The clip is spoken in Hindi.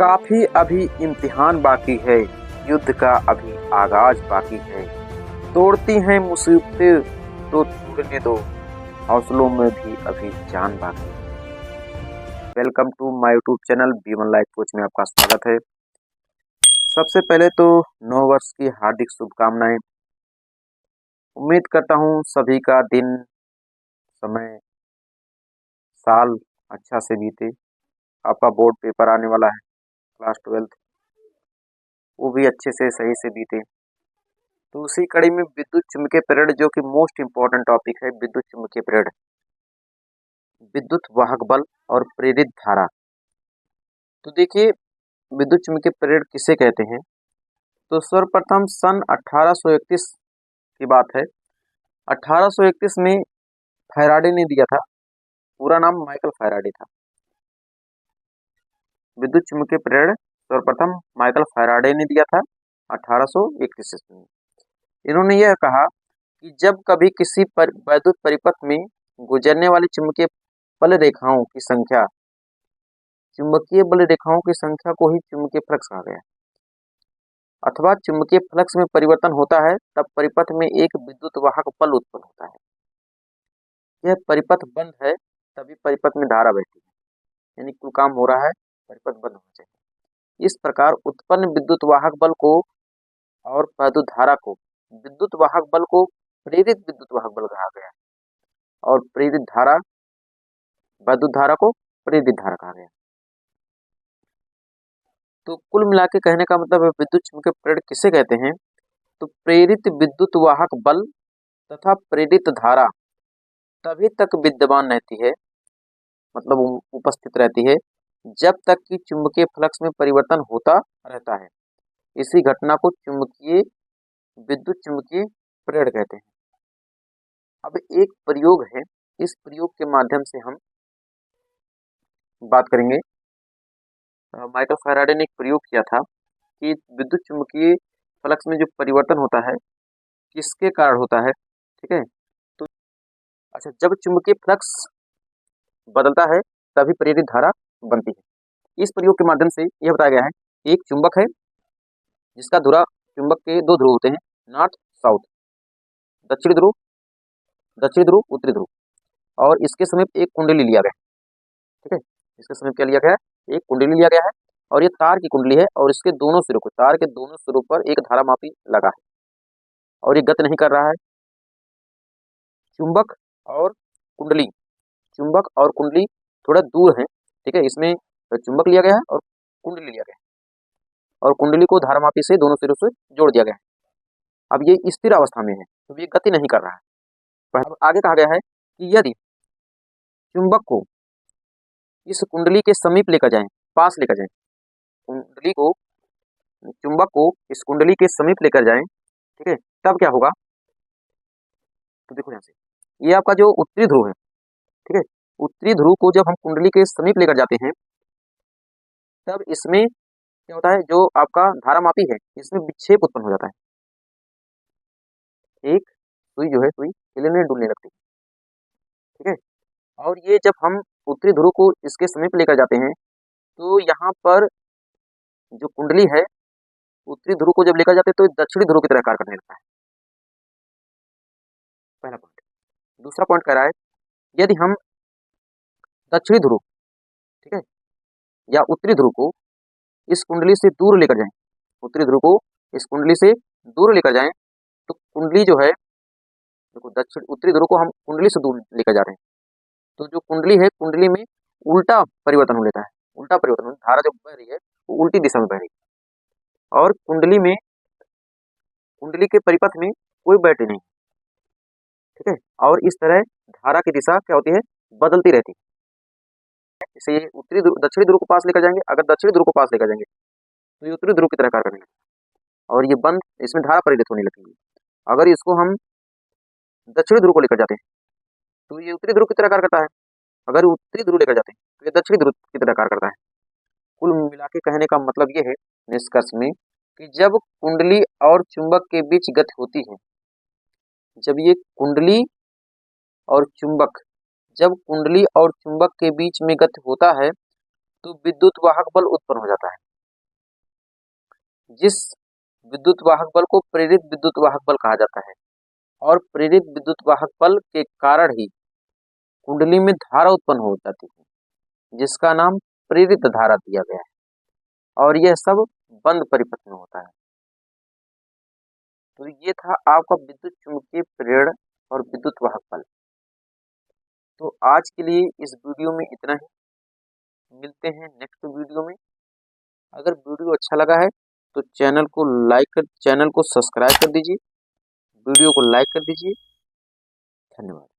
काफी अभी इम्तिहान बाकी है, युद्ध का अभी आगाज बाकी है। तोड़ती हैं मुसीबतें तो तोड़ने दो, हौसलों में भी अभी जान बाकी है। Welcome to my YouTube channel बी1 लाइफ कोच में आपका स्वागत है। सबसे पहले तो नव वर्ष की हार्दिक शुभकामनाएं। उम्मीद करता हूं सभी का दिन, समय, साल अच्छा से बीते। आपका बोर्ड पेपर आने वाला है, क्लास 12th, वो भी अच्छे से सही से बीते। तो उसी कड़ी में विद्युत चुम्बकीय प्रेरण, जो कि मोस्ट इम्पोर्टेंट टॉपिक है, विद्युत चुम्बकीय प्रेरण, विद्युत वाहक बल और प्रेरित धारा। तो देखिए, विद्युत चुम्बकीय प्रेरण किसे कहते हैं? तो सर्वप्रथम सन 1831 की बात है। 1831 में फैराडे ने दिया था, पूरा नाम माइकल फैराडे था। विद्युत चुम्बकीय प्रेरण सर्वप्रथम माइकल फैराडे ने दिया था 1831 में। इन्होंने यह कहा कि जब कभी किसी वैद्युत परिपथ में गुजरने वाली चुंबकीय बल रेखाओं की संख्या, चुंबकीय बल रेखाओं की संख्या को ही चुंबकीय फ्लक्स कहा गया, अथवा चुंबकीय फ्लक्स में परिवर्तन होता है, तब परिपथ में एक विद्युत वाहक बल उत्पन्न होता है। यह परिपथ बंद है तभी परिपथ में धारा बहती है, यानी कुल काम हो रहा है, परिपथ बंद होना चाहिए। इस प्रकार उत्पन्न विद्युत वाहक बल को और वैद्युत धारा को, विद्युत वाहक बल को प्रेरित विद्युत वाहक बल कहा गया और प्रेरित धारा, वैद्युत धारा को प्रेरित धारा कहा गया। तो कुल मिला के कहने का मतलब है, विद्युत चुम्बकीय प्रेरण किसे कहते हैं? तो प्रेरित विद्युत वाहक बल तथा प्रेरित धारा तभी तक विद्यमान रहती है, मतलब उपस्थित रहती है, जब तक कि चुंबकीय फ्लक्स में परिवर्तन होता रहता है। इसी घटना को चुंबकीय विद्युत चुम्बकीय प्रेरण कहते हैं। अब एक प्रयोग है, इस प्रयोग के माध्यम से हम बात करेंगे। माइकल फैराडे ने एक प्रयोग किया था कि विद्युत चुम्बकीय फ्लक्स में जो परिवर्तन होता है किसके कारण होता है, ठीक है? तो अच्छा, जब चुम्बकीय फ्लक्स बदलता है तभी प्रेरित धारा बनती है। इस प्रयोग के माध्यम से यह बताया गया है, एक चुंबक है जिसका ध्रुव, चुंबक के दो ध्रुव होते हैं, नॉर्थ साउथ, दक्षिणी ध्रुव, उत्तरी ध्रुव, और इसके समीप एक कुंडली लिया गया, ठीक है? इसके समीप क्या लिया गया है? एक कुंडली लिया गया है, और ये तार की कुंडली है, और इसके दोनों सिरों को, तार के दोनों सिरों पर एक धारामापी लगा है, और ये गति नहीं कर रहा है। चुंबक और कुंडली, चुंबक और कुंडली थोड़ा दूर है, ठीक है? इसमें चुंबक लिया गया है और कुंडली लिया गया है, और कुंडली को धारामापी से दोनों सिरों से जोड़ दिया गया है। अब ये स्थिर अवस्था में है, तो ये गति नहीं कर रहा है। अब आगे कहा गया है कि यदि चुंबक को इस कुंडली के समीप लेकर जाएं, पास लेकर जाएं, कुंडली को, चुंबक को इस कुंडली के समीप लेकर जाएं, ठीक है? तब क्या होगा? तो देखो यहाँ से, ये आपका जो उत्तरी ध्रुव है, ठीक है? उत्तरी ध्रुव को जब हम कुंडली के समीप लेकर जाते हैं, तब इसमें क्या होता है, जो आपका धारामापी है, इसमें विक्षेप उत्पन्न हो जाता है। एक सुई जो है, सुई हिलने डुलने लगती है, ठीक है? और ये जब हम उत्तरी ध्रुव को इसके समीप लेकर जाते हैं, तो यहाँ पर जो कुंडली है, उत्तरी ध्रुव को जब लेकर जाते हैं तो दक्षिणी ध्रुव की तरह कार्य करने लगता है। पहला पॉइंट। दूसरा पॉइंट कह रहा है, यदि हम दक्षिणी ध्रुव, ठीक है, या उत्तरी ध्रुव को इस कुंडली से दूर लेकर जाएं, उत्तरी ध्रुव को इस कुंडली से दूर लेकर जाएं, तो कुंडली जो है, देखो, दक्षिण उत्तरी ध्रुव को हम कुंडली से दूर लेकर जा रहे हैं, तो जो कुंडली है, कुंडली में उल्टा परिवर्तन हो लेता है। उल्टा परिवर्तन, धारा जो बह रही है वो उल्टी दिशा में बह रही है, और कुंडली में, कुंडली के परिपथ में कोई बैटरी नहीं, ठीक है? और इस तरह धारा की दिशा क्या होती है? बदलती रहती है। इसे उत्तरी ध्रुव, दक्षिणी ध्रुव को पास लेकर जाएंगे, अगर दक्षिणी ध्रुव को पास लेकर जाएंगे तो ये उत्तरी ध्रुव की तरह कार्य करने लगेगा, और ये बंद, इसमें धारा प्रेरित होने लगेगी। अगर इसको हम दक्षिणी ध्रुव को लेकर जाते हैं तो ये उत्तरी ध्रुव की तरह कार्य करता है, अगर उत्तरी ध्रुव लेकर जाते हैं तो ये दक्षिणी ध्रुव की तरह कार्य करता है। कुल मिला के कहने का मतलब ये है, निष्कर्ष में, कि जब कुंडली और चुंबक के बीच गति होती है, जब ये कुंडली और चुंबक, जब कुंडली और चुंबक के बीच में गति होता है, तो विद्युत वाहक बल उत्पन्न हो जाता है। जिस विद्युत वाहक बल को प्रेरित विद्युत वाहक बल कहा जाता है, और प्रेरित विद्युत वाहक बल के कारण ही कुंडली में धारा उत्पन्न हो जाती है, जिसका नाम प्रेरित धारा दिया गया है, और यह सब बंद परिपथ में होता है। तो ये था आपका विद्युत चुम्बकीय प्रेरण और विद्युत वाहक बल। तो आज के लिए इस वीडियो में इतना ही, मिलते हैं नेक्स्ट वीडियो में। अगर वीडियो अच्छा लगा है तो चैनल को सब्सक्राइब कर दीजिए, वीडियो को लाइक कर दीजिए। धन्यवाद।